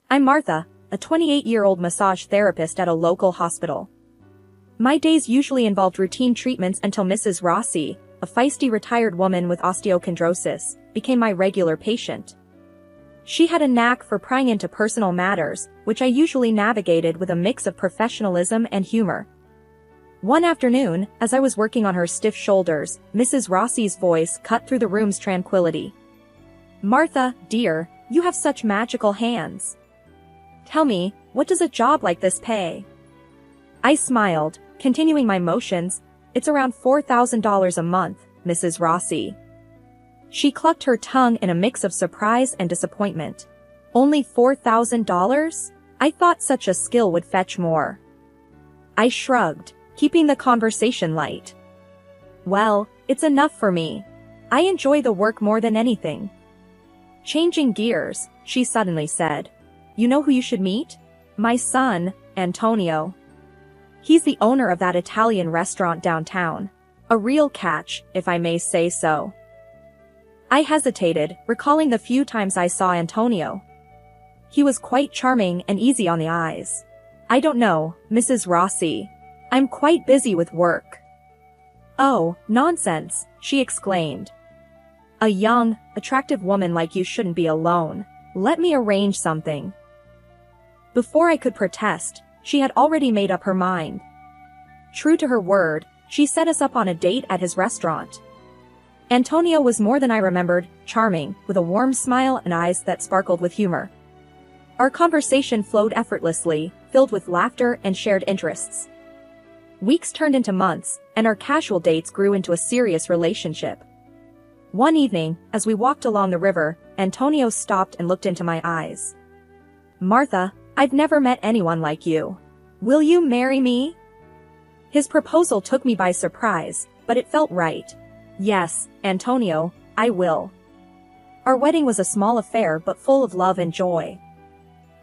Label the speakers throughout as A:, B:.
A: I'm Martha, a 28-year-old massage therapist at a local hospital. My days usually involved routine treatments until Mrs. Rossi, a feisty retired woman with osteochondrosis, became my regular patient. She had a knack for prying into personal matters, which I usually navigated with a mix of professionalism and humor. One afternoon, as I was working on her stiff shoulders, Mrs. Rossi's voice cut through the room's tranquility. "Martha, dear, you have such magical hands. Tell me, what does a job like this pay?" I smiled, continuing my motions. "It's around $4,000 a month, Mrs. Rossi." She clucked her tongue in a mix of surprise and disappointment. "Only $4,000? I thought such a skill would fetch more." I shrugged, keeping the conversation light. "Well, it's enough for me. I enjoy the work more than anything." Changing gears, she suddenly said, "You know who you should meet? My son, Antonio. He's the owner of that Italian restaurant downtown. A real catch, if I may say so." I hesitated, recalling the few times I saw Antonio. He was quite charming and easy on the eyes. "I don't know, Mrs. Rossi. I'm quite busy with work." "Oh, nonsense," she exclaimed. "A young, attractive woman like you shouldn't be alone. Let me arrange something." Before I could protest, she had already made up her mind. True to her word, she set us up on a date at his restaurant. Antonio was more than I remembered, charming, with a warm smile and eyes that sparkled with humor. Our conversation flowed effortlessly, filled with laughter and shared interests. Weeks turned into months, and our casual dates grew into a serious relationship. One evening, as we walked along the river, Antonio stopped and looked into my eyes. "Martha, I've never met anyone like you. Will you marry me?" His proposal took me by surprise, but it felt right. "Yes, Antonio, I will." Our wedding was a small affair but full of love and joy.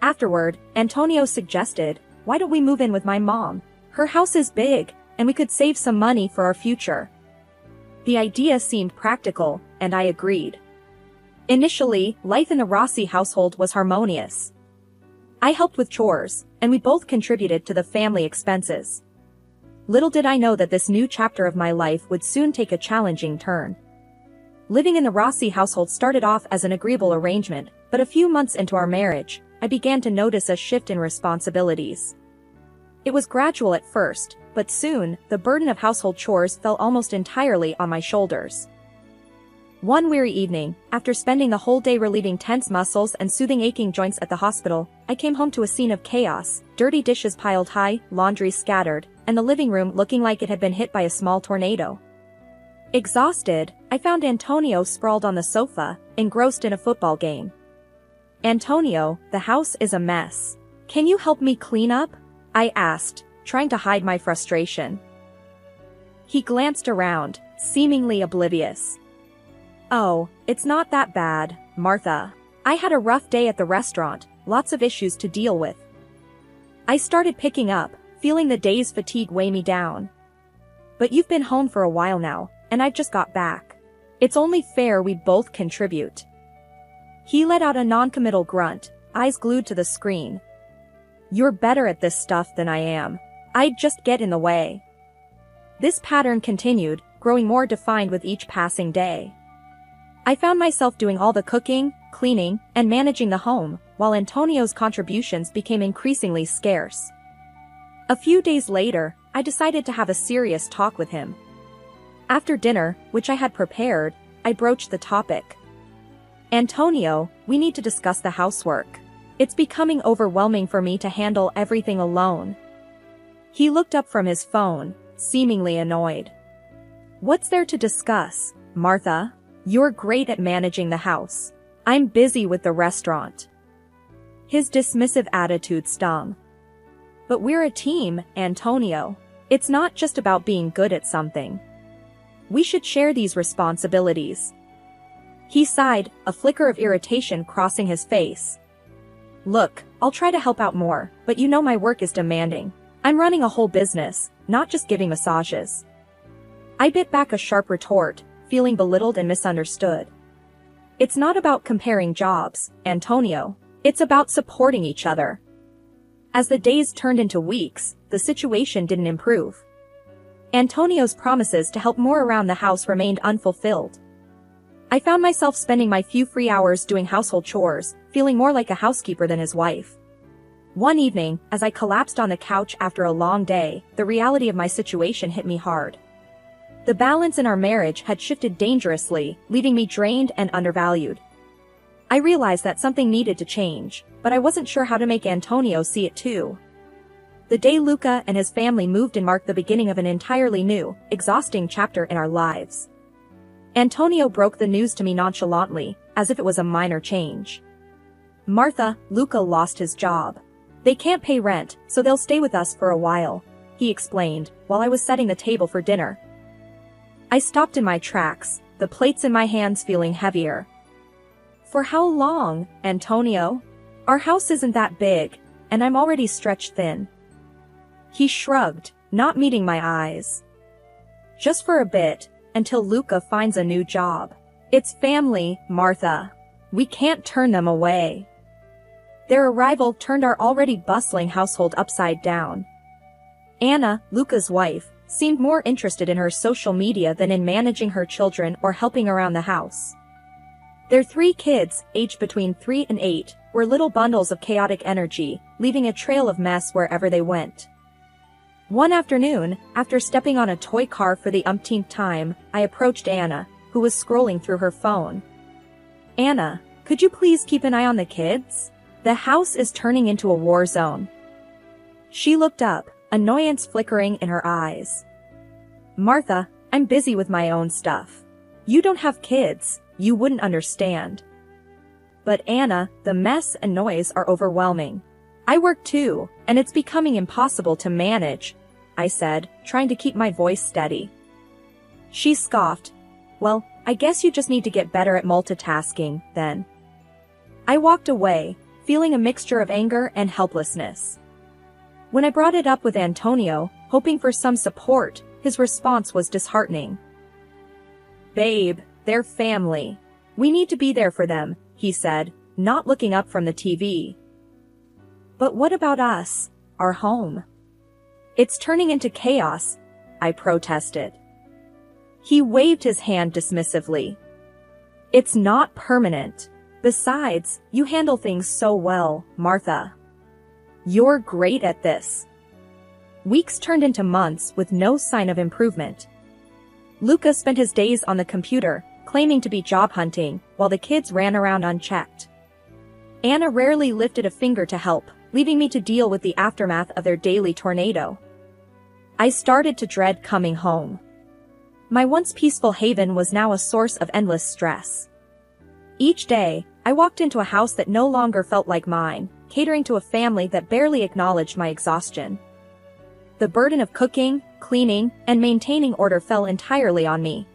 A: Afterward, Antonio suggested, "Why don't we move in with my mom? Her house is big, and we could save some money for our future." The idea seemed practical, and I agreed. Initially, life in the Rossi household was harmonious. I helped with chores, and we both contributed to the family expenses. Little did I know that this new chapter of my life would soon take a challenging turn. Living in the Rossi household started off as an agreeable arrangement, but a few months into our marriage, I began to notice a shift in responsibilities. It was gradual at first, but soon, the burden of household chores fell almost entirely on my shoulders. One weary evening, after spending the whole day relieving tense muscles and soothing aching joints at the hospital, I came home to a scene of chaos, dirty dishes piled high, laundry scattered, and the living room looking like it had been hit by a small tornado. Exhausted, I found Antonio sprawled on the sofa, engrossed in a football game. "Antonio, the house is a mess. Can you help me clean up?" I asked, trying to hide my frustration. He glanced around, seemingly oblivious. "Oh, it's not that bad, Martha. I had a rough day at the restaurant, lots of issues to deal with." I started picking up, feeling the day's fatigue weigh me down. "But you've been home for a while now, and I've just got back. It's only fair we both contribute." He let out a noncommittal grunt, eyes glued to the screen. "You're better at this stuff than I am. I'd just get in the way." This pattern continued, growing more defined with each passing day. I found myself doing all the cooking, cleaning, and managing the home, while Antonio's contributions became increasingly scarce. A few days later, I decided to have a serious talk with him. After dinner, which I had prepared, I broached the topic. "Antonio, we need to discuss the housework. It's becoming overwhelming for me to handle everything alone." He looked up from his phone, seemingly annoyed. "What's there to discuss, Martha? You're great at managing the house. I'm busy with the restaurant." His dismissive attitude stung. "But we're a team, Antonio. It's not just about being good at something. We should share these responsibilities." He sighed, a flicker of irritation crossing his face. "Look, I'll try to help out more, but you know my work is demanding. I'm running a whole business, not just giving massages." I bit back a sharp retort, feeling belittled and misunderstood. "It's not about comparing jobs, Antonio. It's about supporting each other. As the days turned into weeks, the situation didn't improve. Antonio's promises to help more around the house remained unfulfilled. I found myself spending my few free hours doing household chores, feeling more like a housekeeper than his wife. One evening, as I collapsed on the couch after a long day, the reality of my situation hit me hard. The balance in our marriage had shifted dangerously, leaving me drained and undervalued. I realized that something needed to change, but I wasn't sure how to make Antonio see it too. The day Luca and his family moved in marked the beginning of an entirely new, exhausting chapter in our lives. Antonio broke the news to me nonchalantly, as if it was a minor change. "Martha, Luca lost his job. They can't pay rent, so they'll stay with us for a while," he explained, while I was setting the table for dinner. I stopped in my tracks, the plates in my hands feeling heavier. "For how long, Antonio? Our house isn't that big, and I'm already stretched thin." He shrugged, not meeting my eyes. "Just for a bit, until Luca finds a new job. It's family, Martha. We can't turn them away." Their arrival turned our already bustling household upside down. Anna, Luca's wife, seemed more interested in her social media than in managing her children or helping around the house. Their 3 kids, aged between 3 and 8, were little bundles of chaotic energy, leaving a trail of mess wherever they went. One afternoon, after stepping on a toy car for the umpteenth time, I approached Anna, who was scrolling through her phone. "Anna, could you please keep an eye on the kids? The house is turning into a war zone." She looked up, annoyance flickering in her eyes. "Martha, I'm busy with my own stuff. You don't have kids, you wouldn't understand." "But Anna, the mess and noise are overwhelming. I work too, and it's becoming impossible to manage," I said, trying to keep my voice steady. She scoffed. "Well, I guess you just need to get better at multitasking, then." I walked away, feeling a mixture of anger and helplessness. When I brought it up with Antonio, hoping for some support, his response was disheartening. "Babe, they're family. We need to be there for them," he said, not looking up from the TV. "But what about us, our home? It's turning into chaos," I protested. He waved his hand dismissively. "It's not permanent. Besides, you handle things so well, Martha. You're great at this." Weeks turned into months with no sign of improvement. Luca spent his days on the computer, claiming to be job hunting, while the kids ran around unchecked. Anna rarely lifted a finger to help, leaving me to deal with the aftermath of their daily tornado. I started to dread coming home. My once peaceful haven was now a source of endless stress. Each day, I walked into a house that no longer felt like mine, catering to a family that barely acknowledged my exhaustion. The burden of cooking, cleaning, and maintaining order fell entirely on me.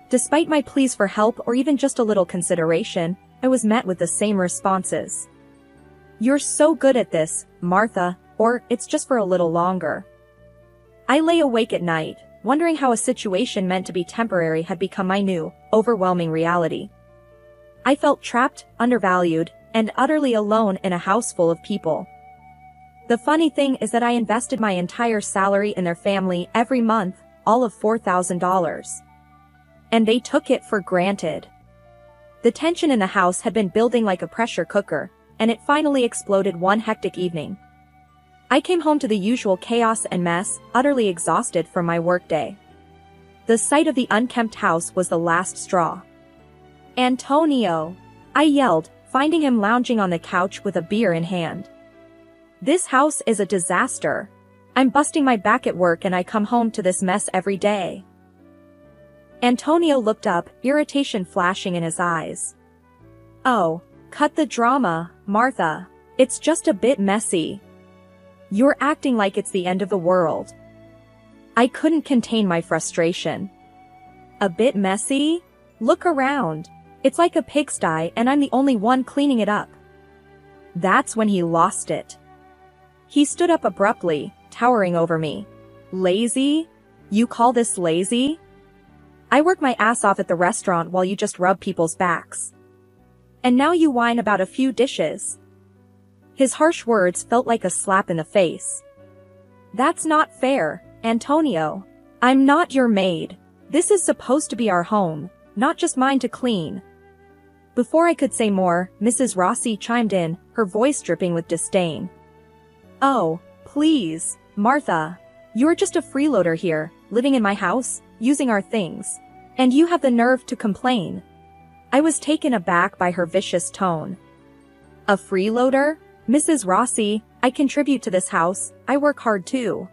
A: Despite my pleas for help or even just a little consideration, I was met with the same responses. "You're so good at this, Martha," or "It's just for a little longer." I lay awake at night, wondering how a situation meant to be temporary had become my new, overwhelming reality. I felt trapped, undervalued, and utterly alone in a house full of people. The funny thing is that I invested my entire salary in their family every month, all of $4,000. And they took it for granted. The tension in the house had been building like a pressure cooker, and it finally exploded one hectic evening. I came home to the usual chaos and mess, utterly exhausted from my workday. The sight of the unkempt house was the last straw. "Antonio!" I yelled, finding him lounging on the couch with a beer in hand. "This house is a disaster. I'm busting my back at work and I come home to this mess every day." Antonio looked up, irritation flashing in his eyes. "Oh, cut the drama, Martha. It's just a bit messy. You're acting like it's the end of the world." I couldn't contain my frustration. "A bit messy? Look around. It's like a pigsty and I'm the only one cleaning it up." That's when he lost it. He stood up abruptly, towering over me. "Lazy? You call this lazy? I work my ass off at the restaurant while you just rub people's backs. And now you whine about a few dishes. His harsh words felt like a slap in the face. "That's not fair, Antonio. I'm not your maid. This is supposed to be our home, not just mine to clean." Before I could say more, Mrs. Rossi chimed in, her voice dripping with disdain. "Oh, please, Martha. You're just a freeloader here, living in my house, using our things. And you have the nerve to complain." I was taken aback by her vicious tone. "A freeloader? Mrs. Rossi, I contribute to this house, I work hard too."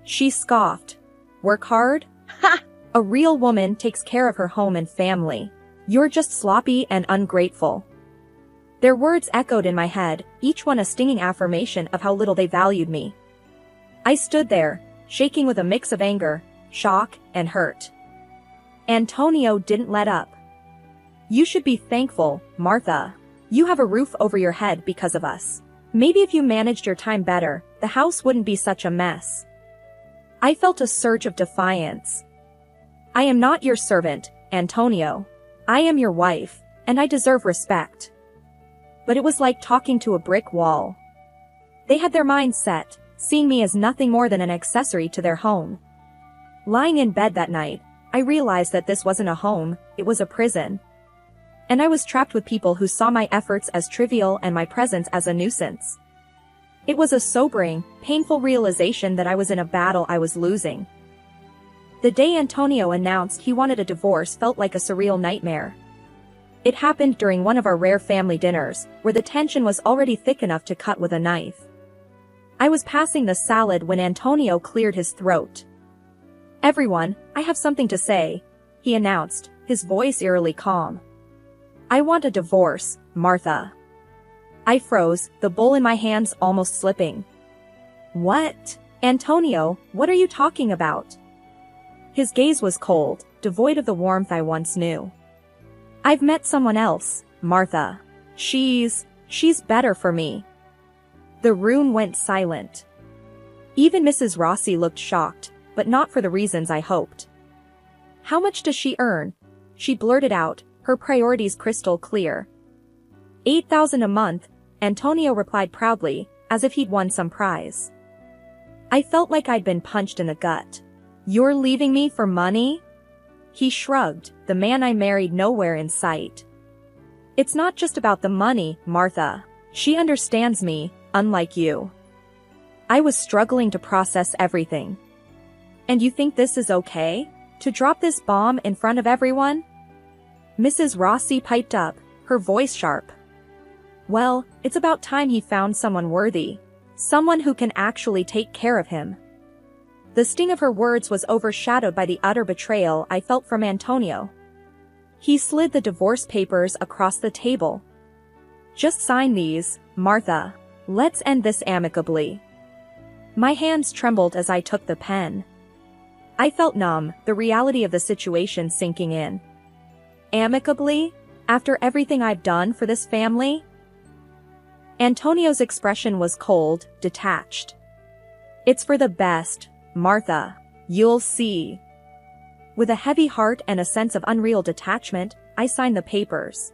A: She scoffed. "Work hard? Ha! A real woman takes care of her home and family. You're just sloppy and ungrateful." Their words echoed in my head, each one a stinging affirmation of how little they valued me. I stood there, shaking with a mix of anger, shock, and hurt. Antonio didn't let up. "You should be thankful, Martha. You have a roof over your head because of us. Maybe if you managed your time better, the house wouldn't be such a mess." I felt a surge of defiance. "I am not your servant, Antonio. I am your wife, and I deserve respect." But it was like talking to a brick wall. They had their minds set, seeing me as nothing more than an accessory to their home. Lying in bed that night, I realized that this wasn't a home, it was a prison. And I was trapped with people who saw my efforts as trivial and my presence as a nuisance. It was a sobering, painful realization that I was in a battle I was losing. The day Antonio announced he wanted a divorce felt like a surreal nightmare. It happened during one of our rare family dinners, where the tension was already thick enough to cut with a knife. I was passing the salad when Antonio cleared his throat. "Everyone, I have something to say," he announced, his voice eerily calm. "I want a divorce, Martha." I froze, the bowl in my hands almost slipping. "What? Antonio, what are you talking about?" His gaze was cold, devoid of the warmth I once knew. "I've met someone else, Martha. She's better for me." The room went silent. Even Mrs. Rossi looked shocked, but not for the reasons I hoped. "How much does she earn?" she blurted out, her priorities crystal clear. $8,000 a month, Antonio replied proudly, as if he'd won some prize. I felt like I'd been punched in the gut. "You're leaving me for money?" He shrugged, the man I married nowhere in sight. "It's not just about the money, Martha. She understands me, unlike you." I was struggling to process everything. "And you think this is okay? To drop this bomb in front of everyone?" Mrs. Rossi piped up, her voice sharp. "Well, it's about time he found someone worthy. Someone who can actually take care of him." The sting of her words was overshadowed by the utter betrayal I felt from Antonio. He slid the divorce papers across the table. "Just sign these, Martha. Let's end this amicably." My hands trembled as I took the pen. I felt numb, the reality of the situation sinking in. Amicably? After everything I've done for this family? Antonio's expression was cold, detached. "It's for the best, Martha. You'll see." With a heavy heart and a sense of unreal detachment, I signed the papers.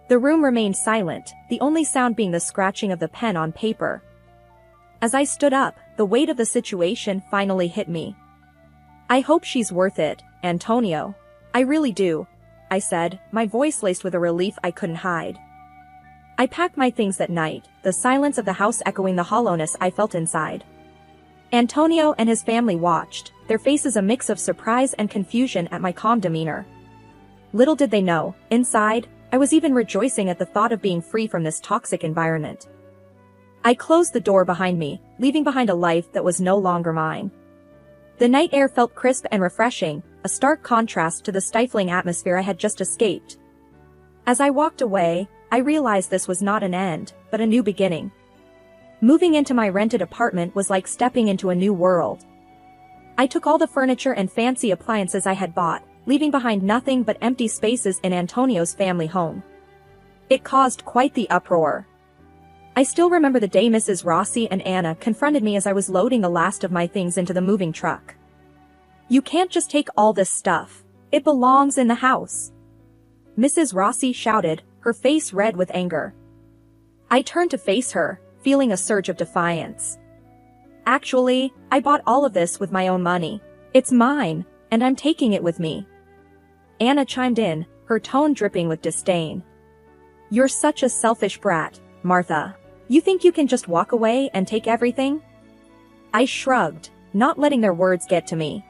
A: The room remained silent, the only sound being the scratching of the pen on paper. As I stood up, the weight of the situation finally hit me. "I hope she's worth it, Antonio. I really do," I said, my voice laced with a relief I couldn't hide. I packed my things that night, the silence of the house echoing the hollowness I felt inside. Antonio and his family watched, their faces a mix of surprise and confusion at my calm demeanor. Little did they know, inside, I was even rejoicing at the thought of being free from this toxic environment. I closed the door behind me, leaving behind a life that was no longer mine. The night air felt crisp and refreshing, a stark contrast to the stifling atmosphere I had just escaped. As I walked away, I realized this was not an end, but a new beginning. Moving into my rented apartment was like stepping into a new world. I took all the furniture and fancy appliances I had bought, leaving behind nothing but empty spaces in Antonio's family home. It caused quite the uproar. I still remember the day Mrs. Rossi and Anna confronted me as I was loading the last of my things into the moving truck. "You can't just take all this stuff. It belongs in the house," Mrs. Rossi shouted, her face red with anger. I turned to face her, feeling a surge of defiance. Actually, I bought all of this with my own money. It's mine, and I'm taking it with me. Anna chimed in, her tone dripping with disdain. You're such a selfish brat, Martha. You think you can just walk away and take everything? I shrugged, not letting their words get to me.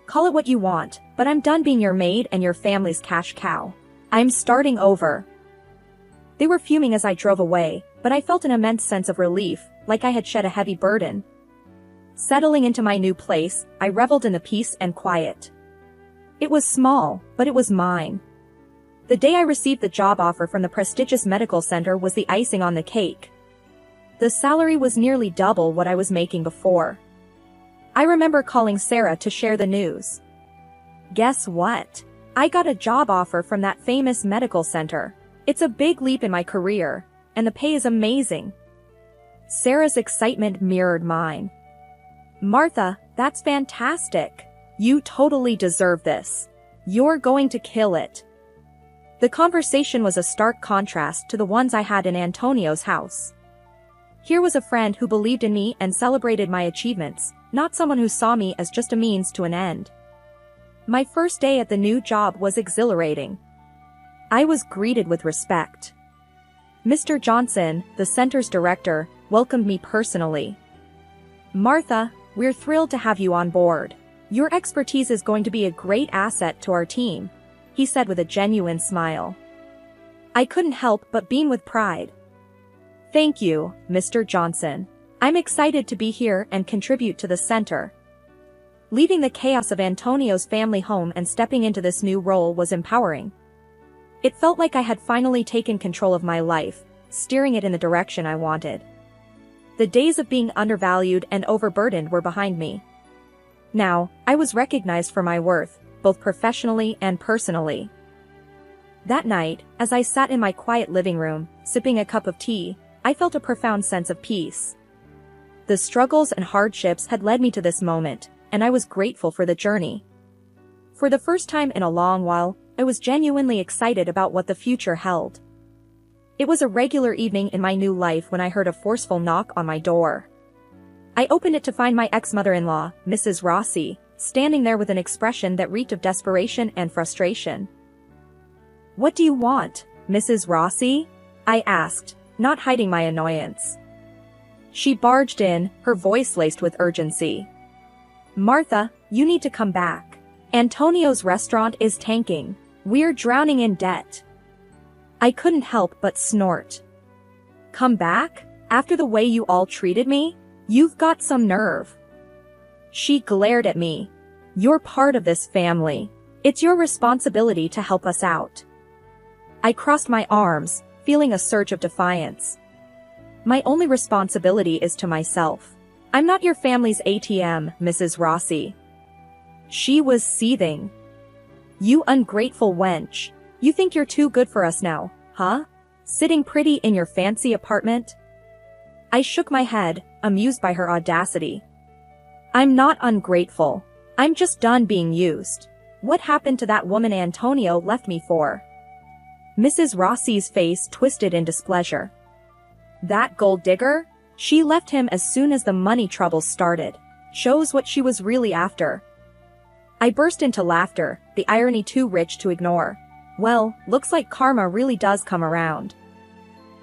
A: Call it what you want, but I'm done being your maid and your family's cash cow. I'm starting over. They were fuming as I drove away, but I felt an immense sense of relief, like I had shed a heavy burden. Settling into my new place, I reveled in the peace and quiet. It was small, but it was mine. The day I received the job offer from the prestigious medical center was the icing on the cake. The salary was nearly double what I was making before. I remember calling Sarah to share the news. Guess what? I got a job offer from that famous medical center. It's a big leap in my career, and the pay is amazing. Sarah's excitement mirrored mine. Martha, that's fantastic. You totally deserve this. You're going to kill it. The conversation was a stark contrast to the ones I had in Antonio's house. Here was a friend who believed in me and celebrated my achievements, not someone who saw me as just a means to an end. My first day at the new job was exhilarating. I was greeted with respect. Mr. Johnson, the center's director, welcomed me personally. Martha, we're thrilled to have you on board. Your expertise is going to be a great asset to our team, he said with a genuine smile. I couldn't help but beam with pride. Thank you, Mr. Johnson. I'm excited to be here and contribute to the center. Leaving the chaos of Antonio's family home and stepping into this new role was empowering. It felt like I had finally taken control of my life, steering it in the direction I wanted. The days of being undervalued and overburdened were behind me. Now, I was recognized for my worth, both professionally and personally. That night, as I sat in my quiet living room, sipping a cup of tea, I felt a profound sense of peace. The struggles and hardships had led me to this moment, and I was grateful for the journey. For the first time in a long while, I was genuinely excited about what the future held. It was a regular evening in my new life when I heard a forceful knock on my door. I opened it to find my ex-mother-in-law, Mrs. Rossi, standing there with an expression that reeked of desperation and frustration. What do you want, Mrs. Rossi? I asked, not hiding my annoyance. She barged in, her voice laced with urgency. Martha, you need to come back. Antonio's restaurant is tanking. We're drowning in debt. I couldn't help but snort. Come back? After the way you all treated me? You've got some nerve. She glared at me. You're part of this family. It's your responsibility to help us out. I crossed my arms, feeling a surge of defiance. My only responsibility is to myself. I'm not your family's ATM, Mrs. Rossi. She was seething. You ungrateful wench. You think you're too good for us now, huh? Sitting pretty in your fancy apartment? I shook my head, amused by her audacity. I'm not ungrateful. I'm just done being used. What happened to that woman Antonio left me for? Mrs. Rossi's face twisted in displeasure. That gold digger? She left him as soon as the money troubles started. Shows what she was really after. I burst into laughter, the irony too rich to ignore. Well, looks like karma really does come around.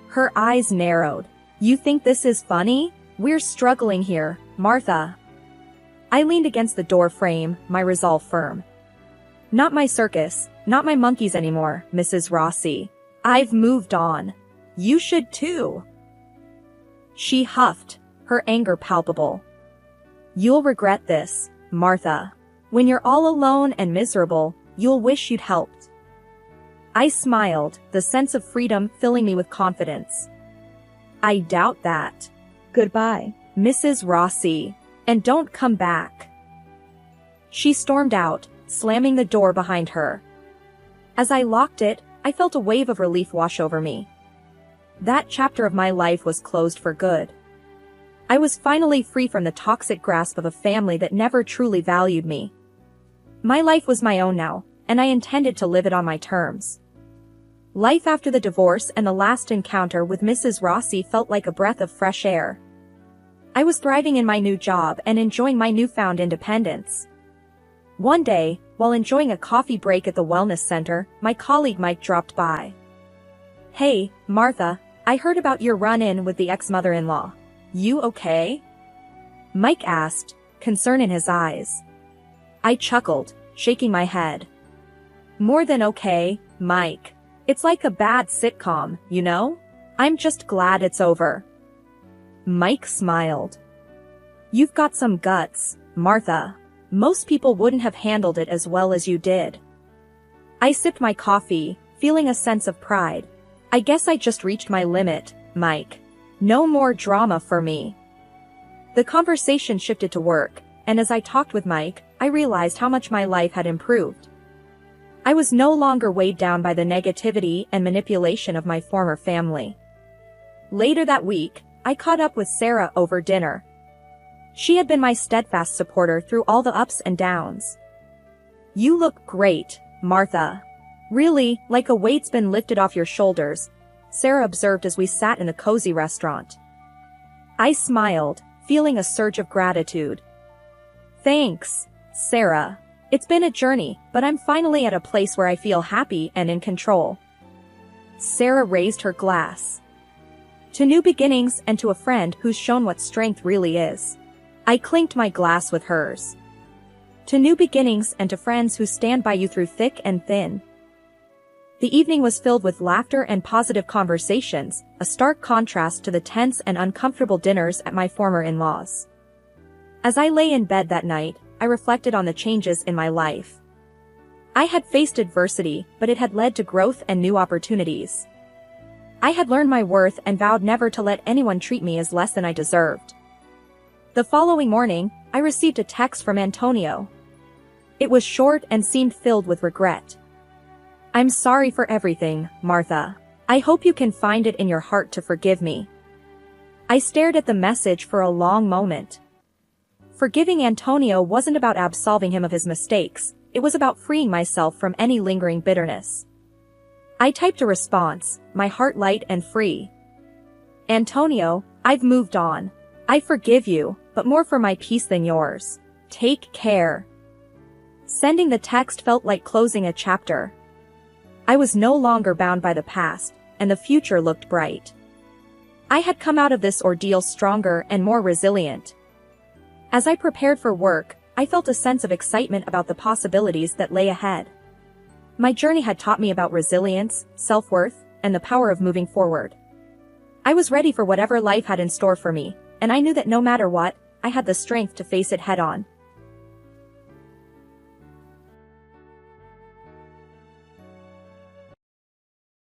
A: Her eyes narrowed. You think this is funny? We're struggling here, Martha. I leaned against the door frame, my resolve firm. Not my circus, not my monkeys anymore, Mrs. Rossi. I've moved on. You should too. She huffed, her anger palpable. You'll regret this, Martha. When you're all alone and miserable, you'll wish you'd helped. I smiled, the sense of freedom filling me with confidence. I doubt that. Goodbye, Mrs. Rossi, and don't come back. She stormed out, slamming the door behind her. As I locked it, I felt a wave of relief wash over me. That chapter of my life was closed for good. I was finally free from the toxic grasp of a family that never truly valued me. My life was my own now, and I intended to live it on my terms. Life after the divorce and the last encounter with Mrs. Rossi felt like a breath of fresh air. I was thriving in my new job and enjoying my newfound independence. One day, while enjoying a coffee break at the wellness center, my colleague Mike dropped by. "Hey, Martha, I heard about your run-in with the ex-mother-in-law. You okay?" Mike asked, concern in his eyes. I chuckled, shaking my head. "More than okay, Mike. It's like a bad sitcom, you know? I'm just glad it's over." Mike smiled. "You've got some guts, Martha. Most people wouldn't have handled it as well as you did." I sipped my coffee, feeling a sense of pride. "I guess I just reached my limit, Mike. No more drama for me." The conversation shifted to work, and as I talked with Mike, I realized how much my life had improved. I was no longer weighed down by the negativity and manipulation of my former family. Later that week, I caught up with Sarah over dinner. She had been my steadfast supporter through all the ups and downs. "You look great, Martha. Really, like a weight's been lifted off your shoulders," Sarah observed as we sat in a cozy restaurant. I smiled, feeling a surge of gratitude. "Thanks, Sarah. It's been a journey, but I'm finally at a place where I feel happy and in control." Sarah raised her glass. "To new beginnings and to a friend who's shown what strength really is." I clinked my glass with hers. "To new beginnings and to friends who stand by you through thick and thin." The evening was filled with laughter and positive conversations, a stark contrast to the tense and uncomfortable dinners at my former in-laws. As I lay in bed that night, I reflected on the changes in my life. I had faced adversity, but it had led to growth and new opportunities. I had learned my worth and vowed never to let anyone treat me as less than I deserved. The following morning, I received a text from Antonio. It was short and seemed filled with regret. "I'm sorry for everything, Martha. I hope you can find it in your heart to forgive me." I stared at the message for a long moment. Forgiving Antonio wasn't about absolving him of his mistakes, it was about freeing myself from any lingering bitterness. I typed a response, my heart light and free. "Antonio, I've moved on. I forgive you, but more for my peace than yours. Take care." Sending the text felt like closing a chapter. I was no longer bound by the past, and the future looked bright. I had come out of this ordeal stronger and more resilient. As I prepared for work, I felt a sense of excitement about the possibilities that lay ahead. My journey had taught me about resilience, self-worth, and the power of moving forward. I was ready for whatever life had in store for me, and I knew that no matter what, I had the strength to face it head-on.